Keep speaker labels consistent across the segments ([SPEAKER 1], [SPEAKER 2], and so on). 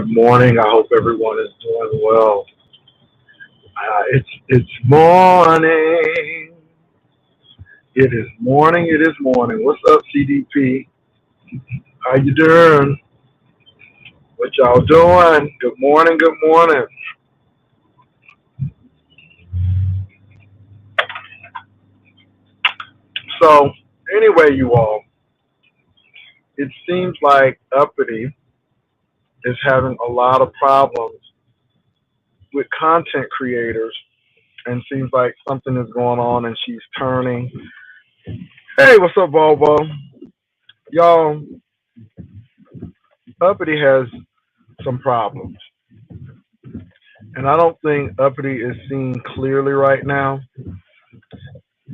[SPEAKER 1] Good morning. I hope everyone is doing well. It's morning. It is morning. It is morning. What's up, CDP? How you doing? What y'all doing? Good morning. Good morning. So anyway, you all, it seems like Uppity is having a lot of problems with content creators, and seems like something is going on, and she's turning. Hey, what's up, Volvo? Y'all, Uppity has some problems. And I don't think Uppity is seen clearly right now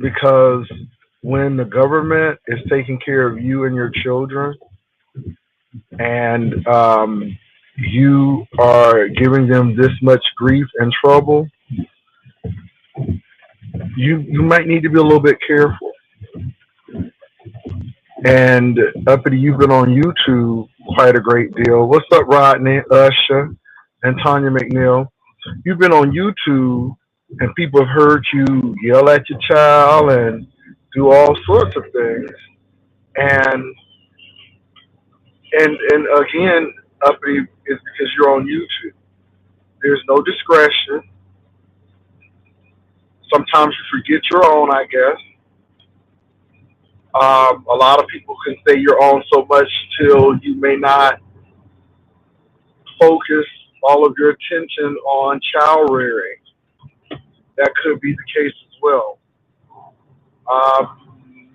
[SPEAKER 1] because when the government is taking care of you and your children and you are giving them this much grief and trouble, you might need to be a little bit careful. And Uppity, you've been on YouTube quite a great deal. What's up, Rodney, Usher, and Tanya McNeil? You've been on YouTube and people have heard you yell at your child and do all sorts of things. And and again, Uppity is because you're on YouTube. There's no discretion. Sometimes you forget you're on, I guess. A lot of people can say you're on so much till you may not focus all of your attention on child rearing. That could be the case as well. Um,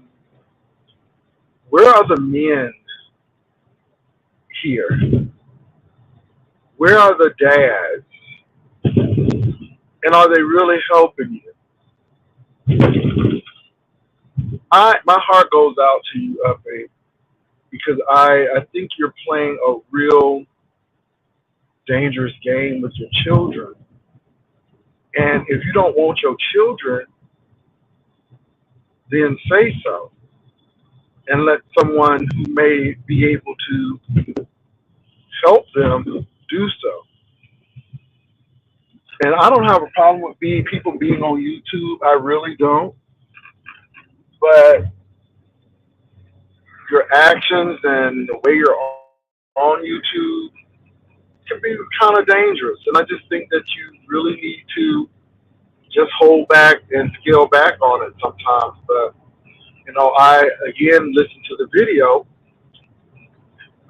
[SPEAKER 1] where are the men here? Where are the dads? And are they really helping you? My heart goes out to you, babe, because I think you're playing a real dangerous game with your children. And if you don't want your children, then say so, and let someone who may be able to help them do so. And I don't have a problem with people being on YouTube. I really don't. But your actions and the way you're on YouTube can be kind of dangerous. And I just think that you really need to just hold back and scale back on it sometimes. But, I again listened to the video.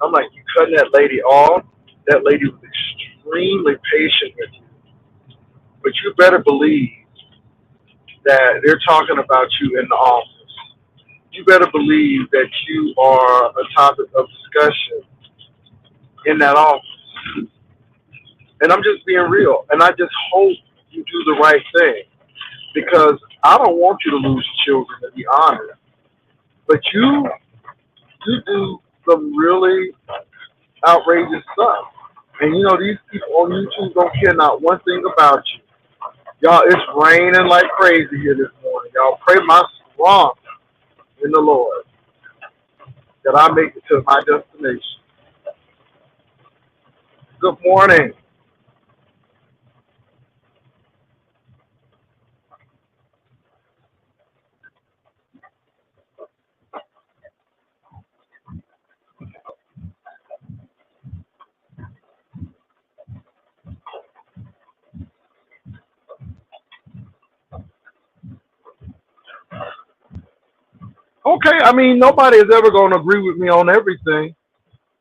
[SPEAKER 1] I'm like, you cutting that lady off? That lady was extremely patient with you. But you better believe that they're talking about you in the office. You better believe that you are a topic of discussion in that office. And I'm just being real. And I just hope you do the right thing. Because I don't want you to lose children, to be honest. But you do some really outrageous stuff. And these people on YouTube don't care not one thing about you. Y'all, it's raining like crazy here this morning. Y'all pray my strength in the Lord that I make it to my destination. Good morning. Okay, I mean, nobody is ever going to agree with me on everything,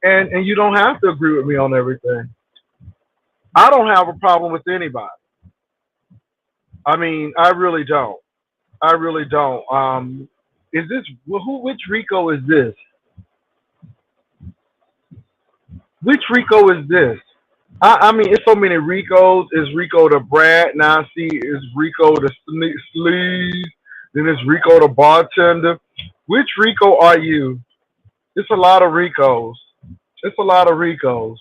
[SPEAKER 1] and you don't have to agree with me on everything. I don't have a problem with anybody. I mean, I really don't. I really don't. Is this who? Which Rico is this? Which Rico is this? I mean, it's so many Ricos. Is Rico the brat? Now I see is Rico the sleaze. Then it's Rico the bartender. Which Rico are you? It's a lot of Ricos. It's a lot of Ricos.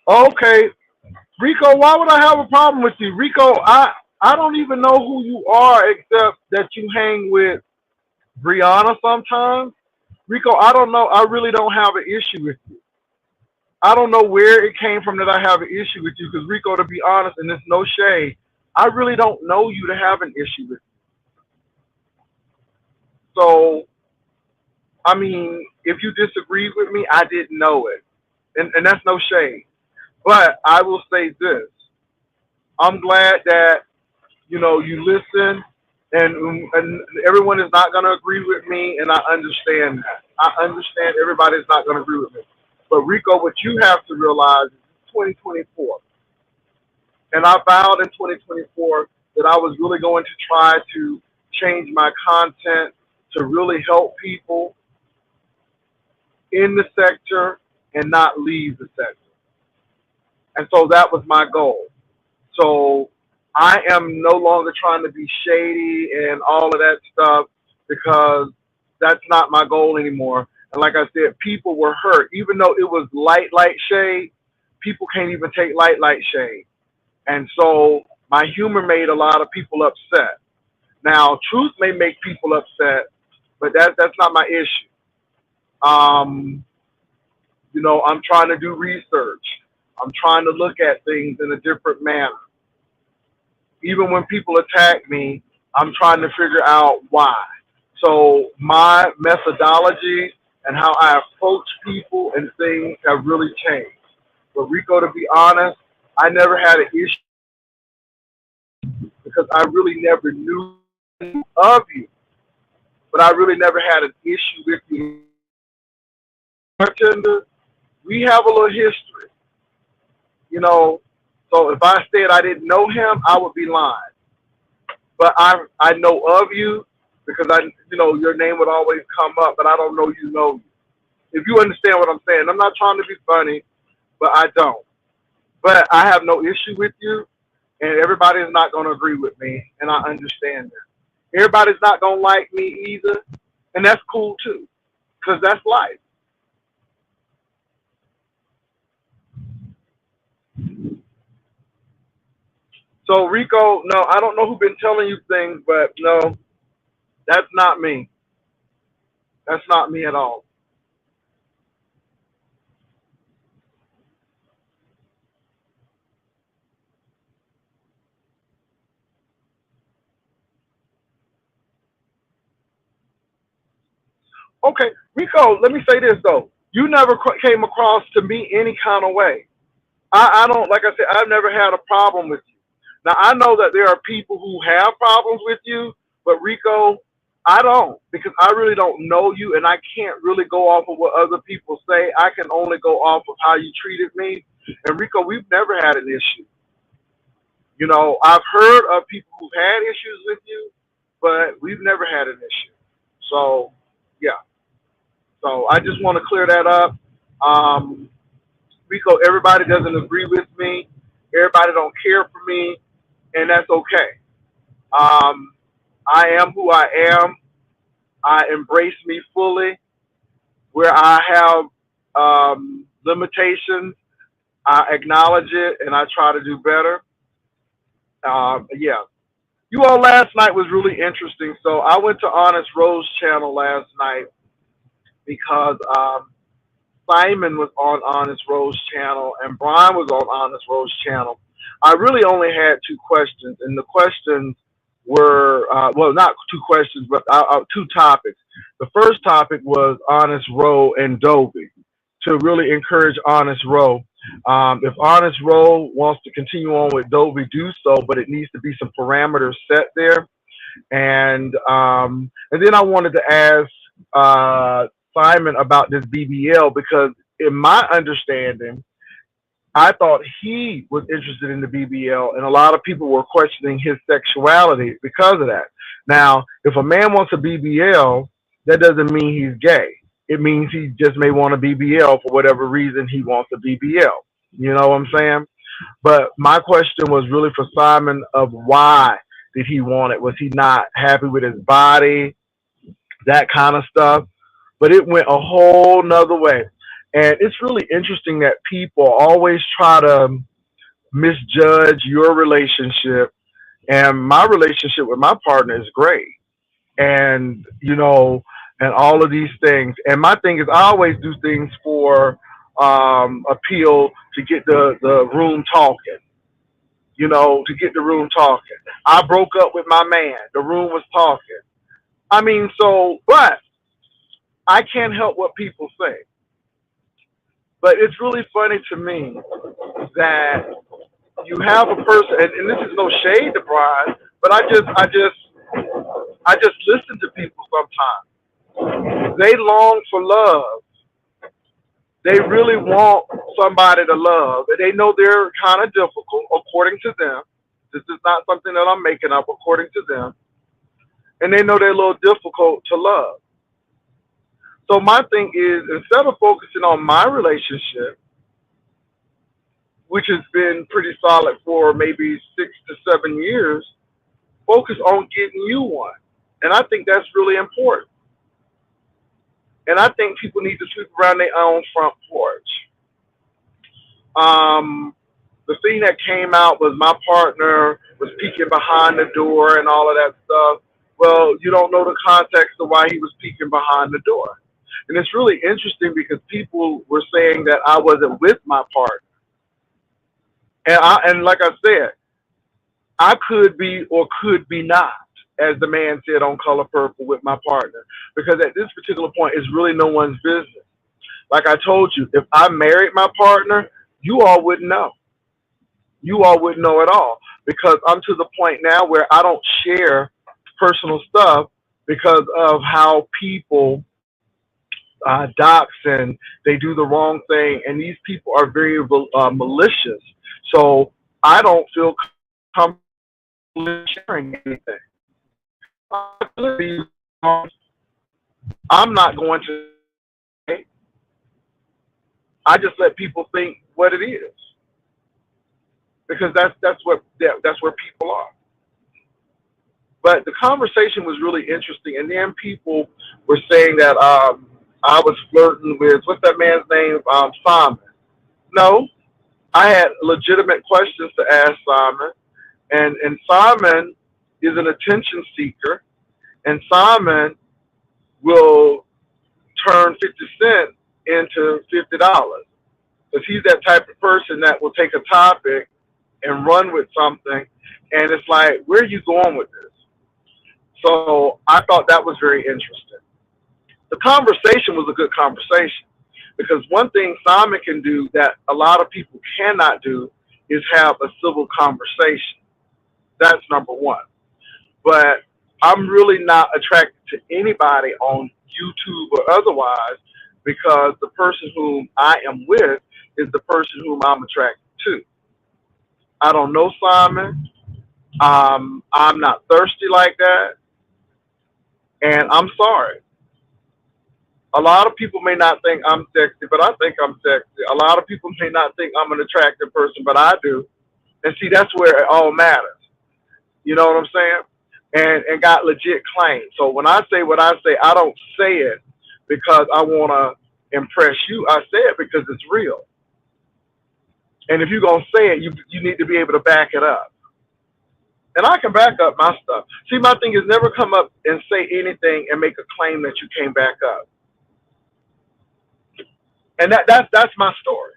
[SPEAKER 1] Okay, Rico, why would I have a problem with you? Rico, I don't even know who you are except that you hang with Brianna sometimes. Rico, I don't know. I really don't have an issue with you. I don't know where it came from that I have an issue with you. Because Rico, to be honest, and there's no shade, I really don't know you to have an issue with you. So, I mean, if you disagreed with me, I didn't know it, and that's no shade. But I will say this: I'm glad that you listen, and everyone is not going to agree with me, and I understand that. I understand everybody's not going to agree with me. But Rico, what you have to realize is 2024, and I vowed in 2024 that I was really going to try to change my content to really help people in the sector and not leave the sector. And so that was my goal. So I am no longer trying to be shady and all of that stuff because that's not my goal anymore. And like I said, people were hurt. Even though it was light shade, people can't even take light shade. And so my humor made a lot of people upset. Now, truth may make people upset, but that's not my issue. Um, I'm trying to do research. I'm trying to look at things in a different manner. Even when people attack me, I'm trying to figure out why. So my methodology and how I approach people and things have really changed. But Rico, to be honest, I never had an issue because I really never knew of you. But I really never had an issue with you. Bartender, we have a little history, you know. So if I said I didn't know him, I would be lying. But I know of you because your name would always come up, but I don't know you know you. If you understand what I'm saying, I'm not trying to be funny, but I don't. But I have no issue with you, and everybody is not going to agree with me, and I understand that. Everybody's not going to like me either, and that's cool too, because that's life. So Rico, no, I don't know who's been telling you things, but no, that's not me. That's not me at all. Okay, Rico, let me say this though. You never came across to me any kind of way. I don't, like I said, I've never had a problem with you. Now, I know that there are people who have problems with you, but Rico, I don't because I really don't know you and I can't really go off of what other people say. I can only go off of how you treated me. And Rico, we've never had an issue. I've heard of people who've had issues with you, but we've never had an issue. So, yeah. So I just want to clear that up. Um, Rico, everybody doesn't agree with me. Everybody don't care for me, and that's okay. Um, I am who I am. I embrace me fully. Where I have limitations, I acknowledge it, and I try to do better. Yeah. You all last night was really interesting. So I went to Honest Rose channel last night because Simon was on Honest Rose channel and Brian was on Honest Rose channel. I really only had two questions, and the questions were well, not two questions, but two topics. The first topic was Honest Row and Dolby to really encourage Honest Row. If Honest Row wants to continue on with Dolby, do so, but it needs to be some parameters set there. And then I wanted to ask Simon about this BBL because, in my understanding, I thought he was interested in the BBL, and a lot of people were questioning his sexuality because of that. Now, if a man wants a BBL, that doesn't mean he's gay. It means he just may want a BBL for whatever reason he wants a BBL. You know what I'm saying? But my question was really for Simon of why did he want it? Was he not happy with his body? That kind of stuff. But it went a whole nother way. And it's really interesting that people always try to misjudge your relationship. And my relationship with my partner is great. and and all of these things. And my thing is, I always do things for appeal to get the room talking. To get the room talking. I broke up with my man. The room was talking. I mean, but I can't help what people say. But it's really funny to me that you have a person, and this is no shade to Brian, but I just listen to people sometimes. They long for love. They really want somebody to love, and they know they're kind of difficult, according to them. This is not something that I'm making up, according to them, and they know they're a little difficult to love. So my thing is, instead of focusing on my relationship, which has been pretty solid for maybe 6 to 7 years, focus on getting you one. And I think that's really important. And I think people need to sweep around their own front porch. Um, the thing that came out was my partner was peeking behind the door and all of that stuff. Well, you don't know the context of why he was peeking behind the door. And it's really interesting because people were saying that I wasn't with my partner. And like I said, I could be or could be not, as the man said on Color Purple, with my partner. Because at this particular point, it's really no one's business. Like I told you, if I married my partner, you all wouldn't know. You all wouldn't know at all. Because I'm to the point now where I don't share personal stuff because of how people dox and they do the wrong thing. And these people are very malicious. So I don't feel comfortable sharing anything. I'm not going to. I just let people think what it is because that's where people are. But the conversation was really interesting, and then people were saying that I was flirting with what's that man's name, Simon. No, I had legitimate questions to ask Simon, and Simon is an attention seeker, and Simon will turn 50 cents into $50 because he's that type of person that will take a topic and run with something, and it's like, where are you going with this? So I thought that was very interesting. The conversation was a good conversation because one thing Simon can do that a lot of people cannot do is have a civil conversation. That's number one. But I'm really not attracted to anybody on YouTube or otherwise because the person whom I am with is the person whom I'm attracted to. I don't know Simon. I'm not thirsty like that. And I'm sorry. A lot of people may not think I'm sexy, but I think I'm sexy. A lot of people may not think I'm an attractive person, but I do. And see, that's where it all matters. You know what I'm saying? And got legit claims. So when I say what I say, I don't say it because I want to impress you. I say it because it's real. And if you're going to say it, you need to be able to back it up. And I can back up my stuff. See, my thing is never come up and say anything and make a claim that you can't back up. And that's my story.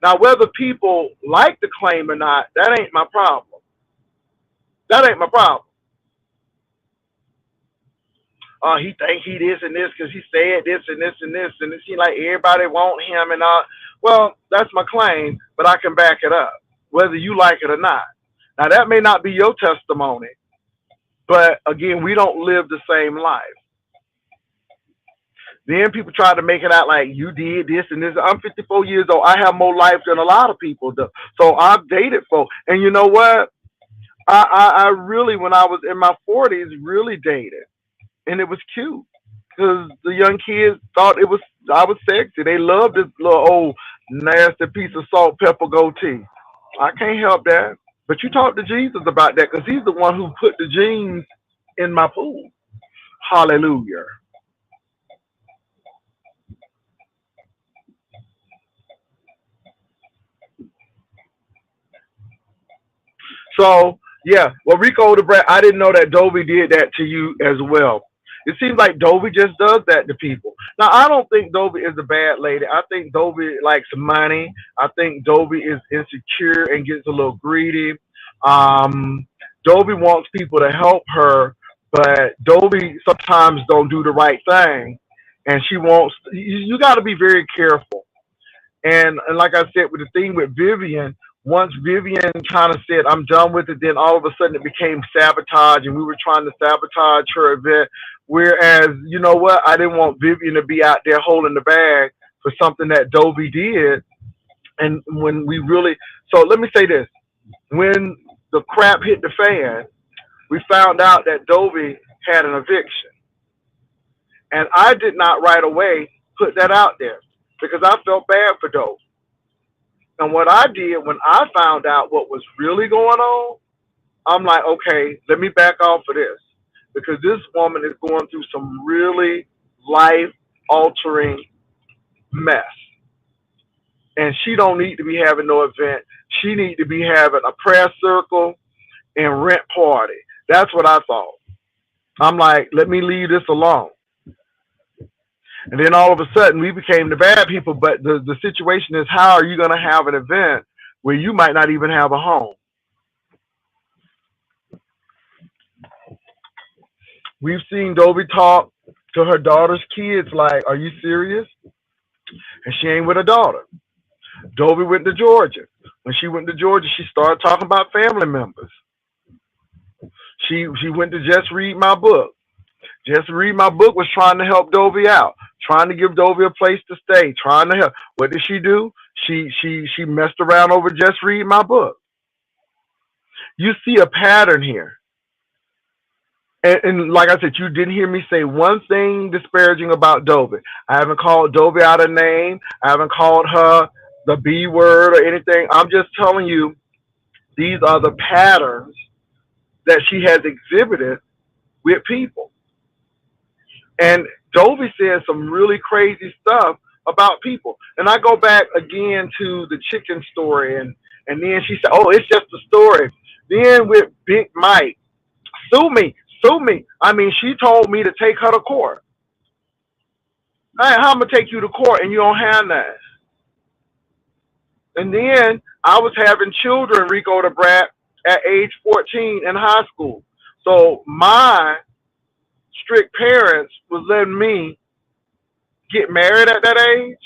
[SPEAKER 1] Now, whether people like the claim or not, that ain't my problem. That ain't my problem. He think he this and this because he said this and this and this, and it seems like everybody want him and all. Well, that's my claim, but I can back it up, whether you like it or not. Now, that may not be your testimony, but again, we don't live the same life. Then people try to make it out like you did this and this. I'm 54 years old. I have more life than a lot of people do. So I've dated folks. And you know what? I really, when I was in my 40s, really dated. And it was cute. Because the young kids thought I was sexy. They loved this little old nasty piece of salt, pepper, goatee. I can't help that. But you talk to Jesus about that because he's the one who put the jeans in my pool. Hallelujah. So Yeah, well, Rico the Brat, I didn't know that Dolby did that to you as well. It seems like Dolby just does that to people. Now, I don't think Dolby is a bad lady. I think Dolby likes money. I think Dolby is insecure and gets a little greedy. Um, Dolby wants people to help her, but Dolby sometimes don't do the right thing, and she wants. You got to be very careful. And like I said, with the thing with Vivian, once Vivian kind of said, I'm done with it, then all of a sudden it became sabotage and we were trying to sabotage her event. Whereas, you know what? I didn't want Vivian to be out there holding the bag for something that Dovey did. And when we really, so let me say this, when the crap hit the fan, we found out that Dovey had an eviction. And I did not right away put that out there because I felt bad for Dovey. And what I did when I found out what was really going on, I'm like, okay, let me back off of this because this woman is going through some really life altering mess. And she don't need to be having no event. She need to be having a prayer circle and rent party. That's what I thought. I'm like, let me leave this alone. And then all of a sudden we became the bad people. But the situation is, how are you going to have an event where you might not even have a home? We've seen Dolby talk to her daughter's kids like, are you serious? And she ain't with her daughter. Dolby went to Georgia. When she went to Georgia, she started talking about family members. She went to Just Read My Book. Just Read My Book was trying to help Dolby out, trying to give Dolby a place to stay, trying to help. What did she do? She messed around over Just Read My Book. You see a pattern here. And like I said, you didn't hear me say one thing disparaging about Dolby. I haven't called Dolby out of name. I haven't called her the B word or anything. I'm just telling you these are the patterns that she has exhibited with people. And Dolby says some really crazy stuff about people. And I go back again to the chicken story, and then she said, oh, it's just a story. Then with Big Mike, sue me, sue me. I mean, she told me to take her to court. Hey, how am I going to take you to court and you don't have that? And then I was having children, Rico the Brat, at age 14 in high school. So my strict parents was letting me get married at that age.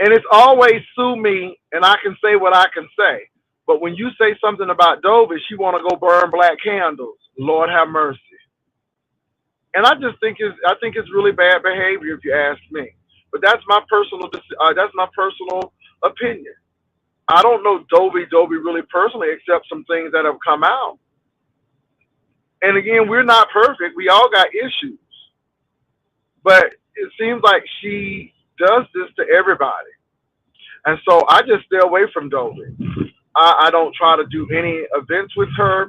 [SPEAKER 1] And it's always sue me and I can say what I can say. But when you say something about Dolby, she want to go burn black candles. Lord have mercy. And I think it's really bad behavior if you ask me. But that's my personal opinion. I don't know Dolby really personally, except some things that have come out. And again, we're not perfect. We all got issues. But it seems like she does this to everybody. And so I just stay away from Dolby. I don't try to do any events with her.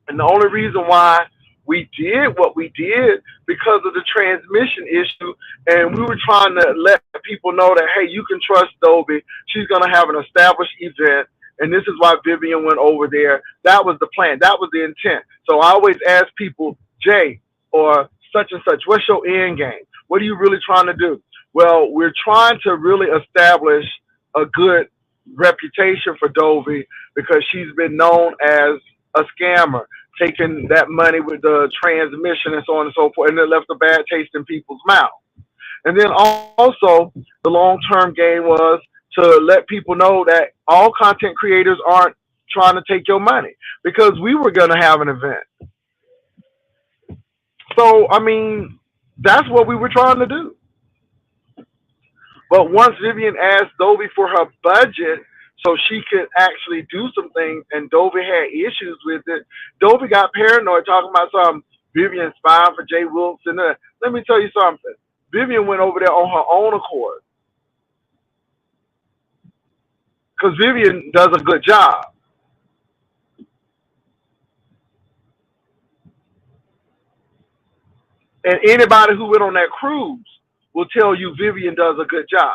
[SPEAKER 1] And the only reason why we did what we did because of the transmission issue, and we were trying to let people know that, hey, you can trust Dolby. She's going to have an established event, and this is why Vivian went over there. That was the plan. That was the intent. So I always ask people, Jay, or such and such, what's your end game? What are you really trying to do? Well, we're trying to really establish a good reputation for Dolby because she's been known as a scammer, taking that money with the transmission and so on and so forth, and it left a bad taste in people's mouth. And then also, the long-term game was to let people know that all content creators aren't trying to take your money because we were going to have an event. So, I mean, that's what we were trying to do. But once Vivian asked Dolby for her budget so she could actually do some things, and Dolby had issues with it, Dolby got paranoid talking about something. Vivian's fine for Jay Wilson. Let me tell you something. Vivian went over there on her own accord because Vivian does a good job. And anybody who went on that cruise will tell you Vivian does a good job.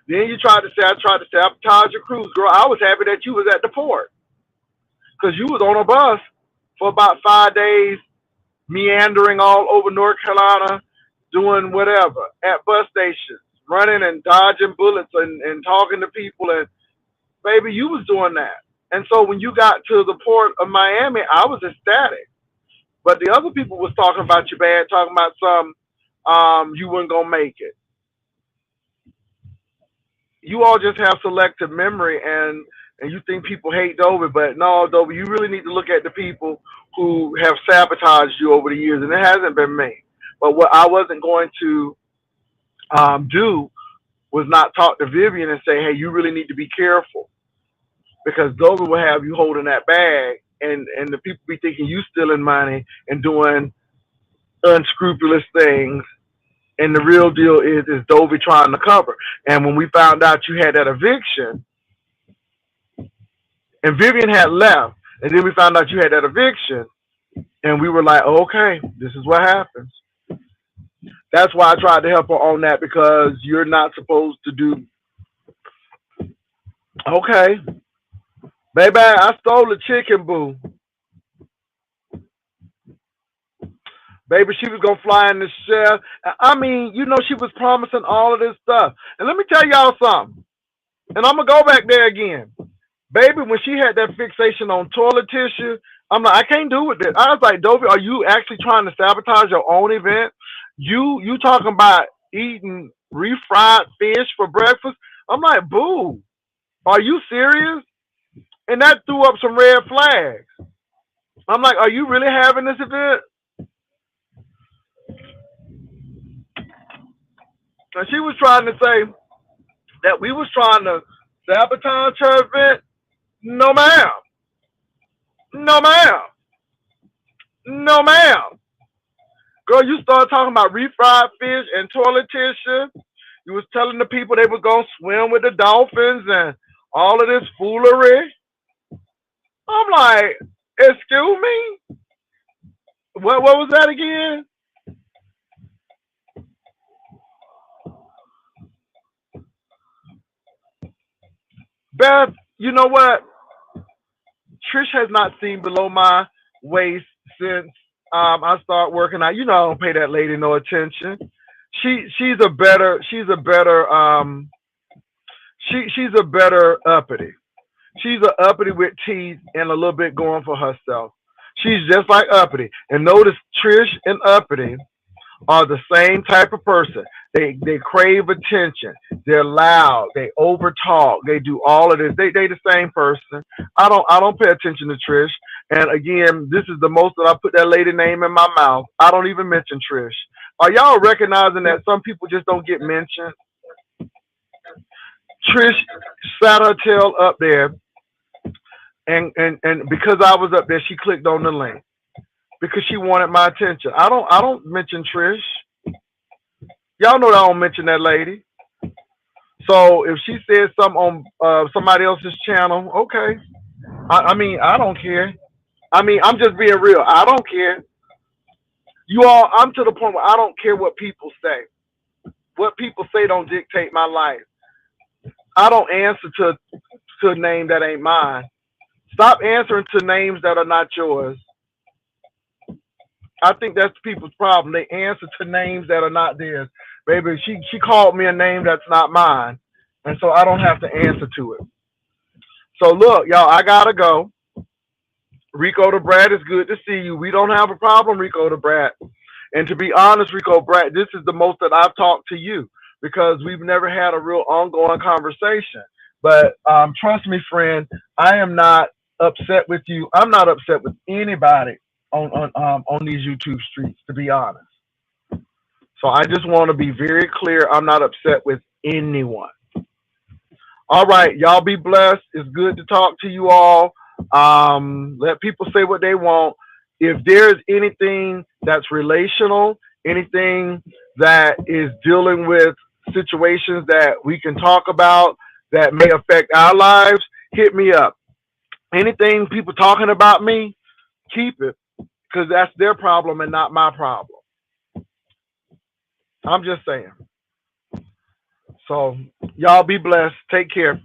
[SPEAKER 1] Then you tried to say I tried to sabotage your cruise, girl. I was happy that you was at the port because you was on a bus for about 5 days, meandering all over North Carolina, doing whatever at bus stations, running and dodging bullets and talking to people. And baby, you was doing that. And so when you got to the port of Miami, I was ecstatic. But the other people was talking about you bad, talking about some you weren't gonna make it. You all just have selective memory, and you think people hate Dolby, but no, Dolby, you really need to look at the people who have sabotaged you over the years, and it hasn't been me. But what I wasn't going to do was not talk to Vivian and say, hey, you really need to be careful because Dolby will have you holding that bag, and the people be thinking you stealing money and doing unscrupulous things. And the real deal is Dolby trying to cover. And when we found out you had that eviction, and Vivian had left, and then we found out you had that eviction, and we were like, okay, this is what happens. That's why I tried to help her on that because you're not supposed to do. Okay, baby, I stole the chicken, boo. Baby, she was gonna fly in the shell. I mean, you know, she was promising all of this stuff. And let me tell y'all something. And I'm gonna go back there again. Baby, when she had that fixation on toilet tissue, I'm like, I can't do with this. I was like, Dovey, are you actually trying to sabotage your own event? You talking about eating refried fish for breakfast? I'm like, boo, are you serious? And that threw up some red flags. I'm like, are you really having this event? And she was trying to say that we was trying to sabotage her event. No, ma'am. No, ma'am. No, ma'am. Girl, you started talking about refried fish and toilet tissue. You was telling the people they were going to swim with the dolphins and all of this foolery. I'm like, excuse me? What was that again? Beth, you know what? Trish has not seen below my waist since I start working out. You know I don't pay that lady no attention. She's a better uppity. She's a uppity with teeth and a little bit going for herself. She's just like uppity. And notice Trish and uppity are the same type of person. They crave attention. They're loud. They overtalk. They do all of this. They the same person. I don't pay attention to Trish. And again, this is the most that I put that lady name in my mouth. I don't even mention Trish. Are y'all recognizing that some people just don't get mentioned? Trish sat her tail up there, and because I was up there, she clicked on the link because she wanted my attention. I don't mention Trish. Y'all know that I don't mention that lady. So if she says something on somebody else's channel, okay. I mean, I don't care. I mean, I'm just being real. I don't care. You all, I'm to the point where I don't care what people say. What people say don't dictate my life. I don't answer to a name that ain't mine. Stop answering to names that are not yours. I think that's people's problem. They answer to names that are not theirs. Baby, she called me a name that's not mine. And so I don't have to answer to it. So look, y'all, I gotta go. Rico the Brat, it's good to see you. We don't have a problem, Rico the Brat. And to be honest, Rico Brat, this is the most that I've talked to you because we've never had a real ongoing conversation. But trust me, friend, I am not upset with you. I'm not upset with anybody on these YouTube streets, to be honest. So I just want to be very clear. I'm not upset with anyone. All right, y'all be blessed. It's good to talk to you all. Let people say what they want. If there's anything that's relational, anything that is dealing with situations that we can talk about that may affect our lives, hit me up. Anything people talking about me, keep it because that's their problem and not my problem. I'm just saying. So Y'all be blessed. Take care.